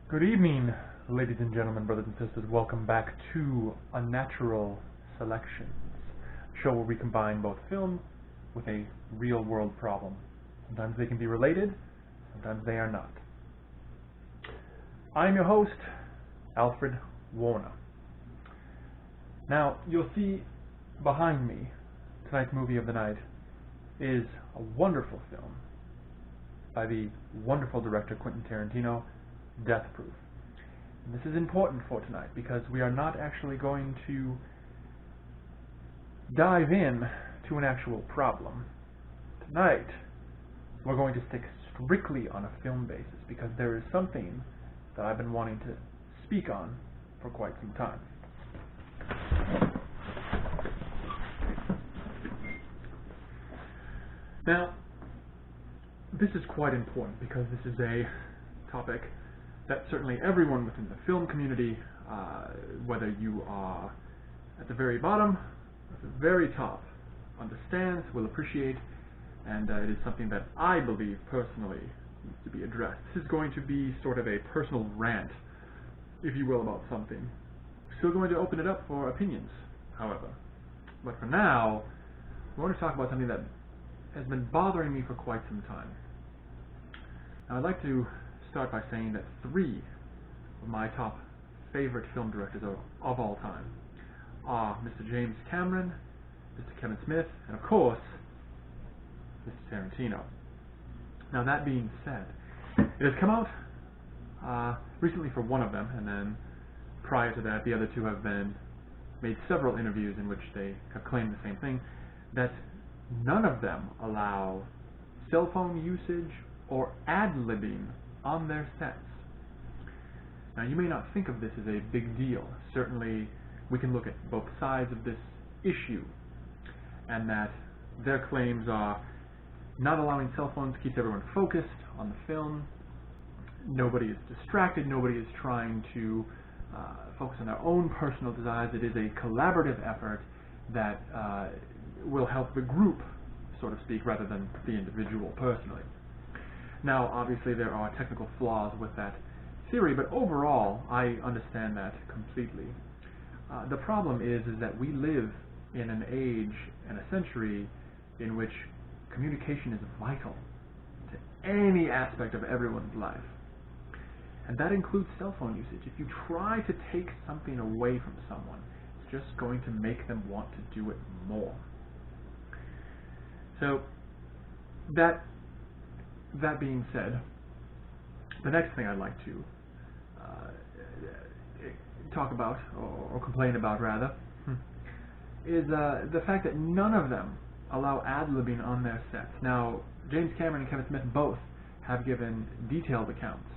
Good evening, ladies and gentlemen, brothers and sisters. Welcome back to Unnatural Selections, a show where we combine both film with a real-world problem. Sometimes they can be related, sometimes they are not. I'm your host, Alfred Warner. Now, you'll see behind me, tonight's movie of the night is a wonderful film by the wonderful director Quentin Tarantino, Death Proof. And this is important for tonight because we are not actually going to dive in to an actual problem. Tonight, we're going to stick strictly on a film basis because there is something that I've been wanting to speak on for quite some time. Now, this is quite important because this is a topic that certainly everyone within the film community, whether you are at the very bottom or at the very top, understands, will appreciate, and it is something that I believe personally needs to be addressed. This is going to be sort of a personal rant, if you will, about something. Still going to open it up for opinions, however. But for now, I want to talk about something that has been bothering me for quite some time. Now, I'd like to start by saying that three of my top favorite film directors of all time are Mr. James Cameron, Mr. Kevin Smith, and of course, Mr. Tarantino. Now, that being said, it has come out recently for one of them, and then prior to that, the other two have made several interviews in which they have claimed the same thing, that none of them allow cell phone usage or ad-libbing on their sets. Now, you may not think of this as a big deal. Certainly, we can look at both sides of this issue, and that their claims are not allowing cell phones keeps everyone focused on the film. Nobody is distracted. Nobody is trying to focus on their own personal desires. It is a collaborative effort that will help the group, so to speak, rather than the individual personally. Now, obviously, there are technical flaws with that theory, but overall, I understand that completely. The problem is that we live in an age and a century in which communication is vital to any aspect of everyone's life. And that includes cell phone usage. If you try to take something away from someone, it's just going to make them want to do it more. So, that being said, the next thing I'd like to talk about, or complain about rather, is the fact that none of them allow ad-libbing on their sets. Now, James Cameron and Kevin Smith both have given detailed accounts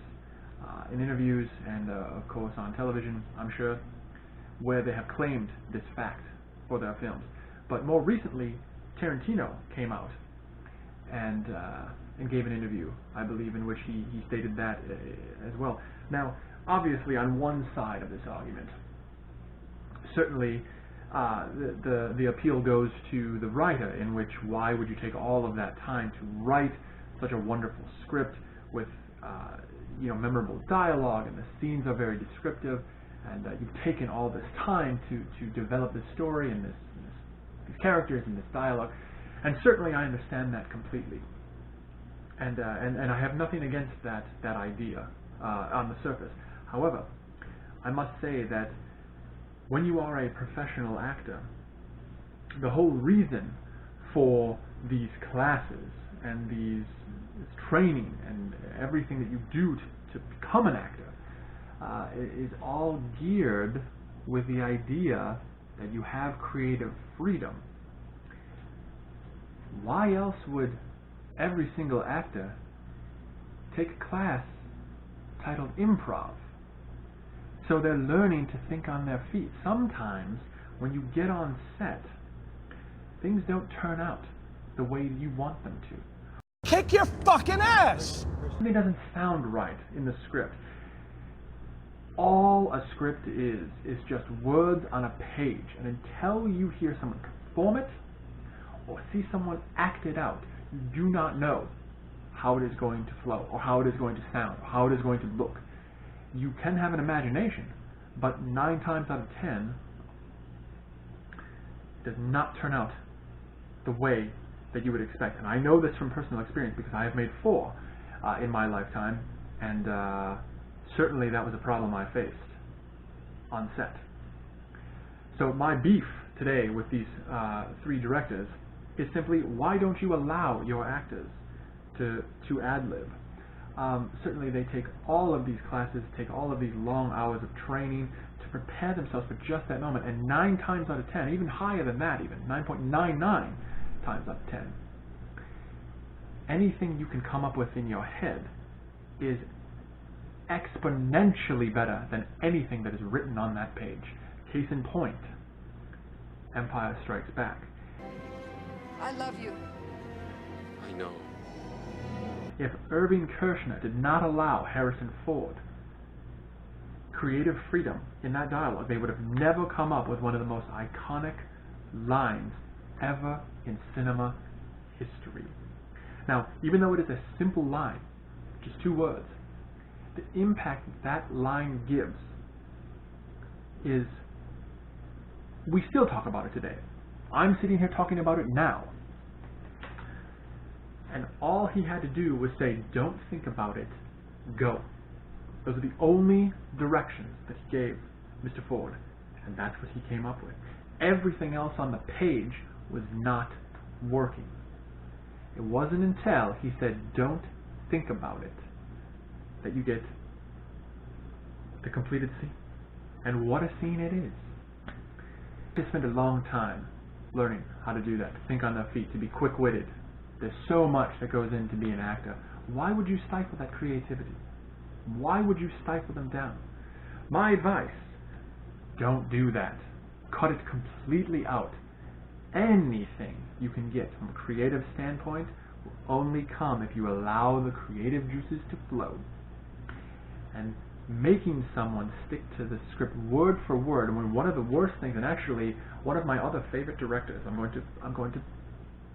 in interviews and, of course, on television, I'm sure, where they have claimed this fact for their films. But more recently, Tarantino came out and gave an interview, I believe, in which he stated that as well. Now, obviously, on one side of this argument, certainly the appeal goes to the writer, in which why would you take all of that time to write such a wonderful script with memorable dialogue, and the scenes are very descriptive, and you've taken all this time to develop this story and these characters and this dialogue. And certainly I understand that completely. And I have nothing against that idea on the surface. However, I must say that when you are a professional actor, the whole reason for these classes and this training and everything that you do to become an actor is all geared with the idea that you have creative freedom. Why else would every single actor take a class titled improv? So they're learning to think on their feet. Sometimes, when you get on set, things don't turn out the way you want them to. Kick your fucking ass! Something doesn't sound right in the script. All a script is just words on a page. And until you hear someone perform it, or see someone act it out, you do not know how it is going to flow, or how it is going to sound, or how it is going to look. you can have an imagination, but 9 times out of 10, it does not turn out the way that you would expect. And I know this from personal experience because I have made 4 in my lifetime, and certainly that was a problem I faced on set. So my beef today with these 3 directors is simply, why don't you allow your actors to ad-lib? Certainly they take all of these classes, take all of these long hours of training to prepare themselves for just that moment, and 9 times out of 10, even higher than that even, 9.99 times out of 10, anything you can come up with in your head is exponentially better than anything that is written on that page. Case in point, Empire Strikes Back. I love you. I know. If Irving Kershner did not allow Harrison Ford creative freedom in that dialogue, they would have never come up with one of the most iconic lines ever in cinema history. Now, even though it is a simple line, just 2 words, the impact that line gives is, we still talk about it today. I'm sitting here talking about it now. And all he had to do was say, don't think about it, go. Those are the only directions that he gave Mr. Ford, and that's what he came up with. Everything else on the page was not working. It wasn't until he said, don't think about it, that you get the completed scene. And what a scene it is. They spent a long time learning how to do that, to think on their feet, to be quick-witted. There's so much that goes into being an actor. Why would you stifle that creativity? Why would you stifle them down? My advice, don't do that. Cut it completely out. Anything you can get from a creative standpoint will only come if you allow the creative juices to flow. And making someone stick to the script word for word, when one of the worst things, and actually one of my other favorite directors, I'm going to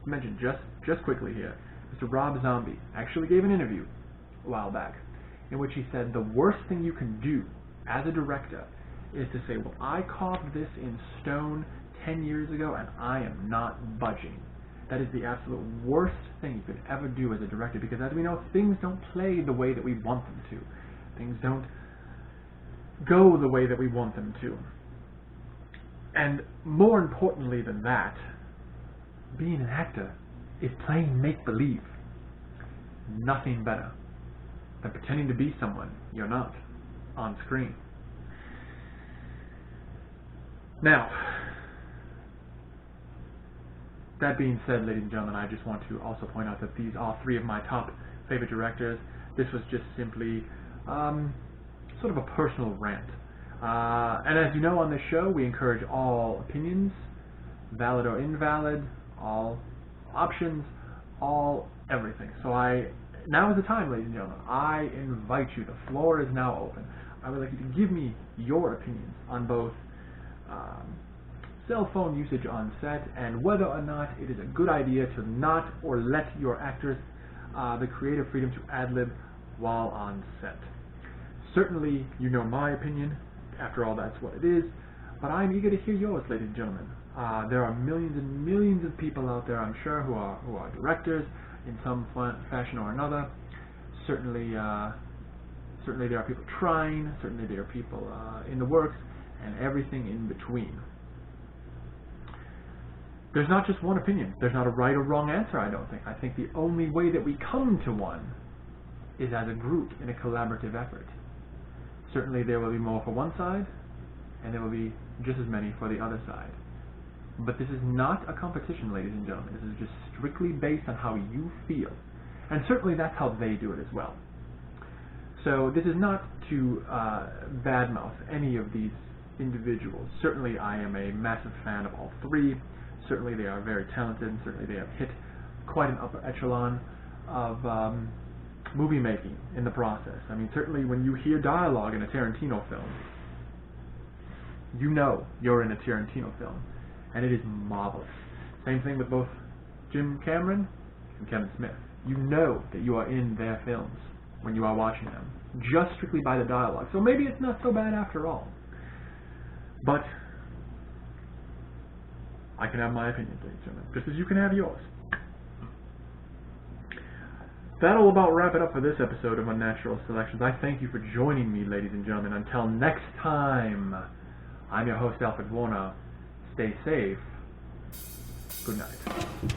mention just quickly here, Mr. Rob Zombie, actually gave an interview a while back in which he said the worst thing you can do as a director is to say, well, I carved this in stone 10 years ago and I am not budging. That is the absolute worst thing you could ever do as a director, because as we know, things don't play the way that we want them to. Things don't go the way that we want them to. And more importantly than that, being an actor is playing make-believe. Nothing better than pretending to be someone you're not on screen. Now, that being said, ladies and gentlemen, I just want to also point out that these are 3 of my top favorite directors. This was just simply sort of a personal rant. And as you know, on this show, we encourage all opinions, valid or invalid, all options, all everything. So now is the time, ladies and gentlemen. I invite you. The floor is now open. I would like you to give me your opinions on both cell phone usage on set and whether or not it is a good idea to not or let your actors the creative freedom to ad-lib while on set. Certainly, you know my opinion. After all, that's what it is. But I'm eager to hear yours, ladies and gentlemen. There are millions and millions of people out there, I'm sure, who are directors in some fashion or another. Certainly there are people trying. Certainly there are people in the works, and everything in between. There's not just one opinion. There's not a right or wrong answer, I don't think. I think the only way that we come to one is as a group in a collaborative effort. Certainly there will be more for one side, and there will be just as many for the other side. But this is not a competition, ladies and gentlemen. This is just strictly based on how you feel. And certainly that's how they do it as well. So this is not to badmouth any of these individuals. Certainly I am a massive fan of all 3. Certainly they are very talented, and certainly they have hit quite an upper echelon of movie making in the process. I mean, certainly when you hear dialogue in a Tarantino film, you know you're in a Tarantino film, and it is marvelous. Same thing with both Jim Cameron and Kevin Smith. You know that you are in their films. when you are watching them, just strictly by the dialogue. So maybe it's not so bad after all. But I can have my opinion, ladies and gentlemen, just as you can have yours. That'll about wrap it up for this episode of Unnatural Selections. I thank you for joining me, ladies and gentlemen. Until next time, I'm your host, Alfred Warner. Stay safe. Good night.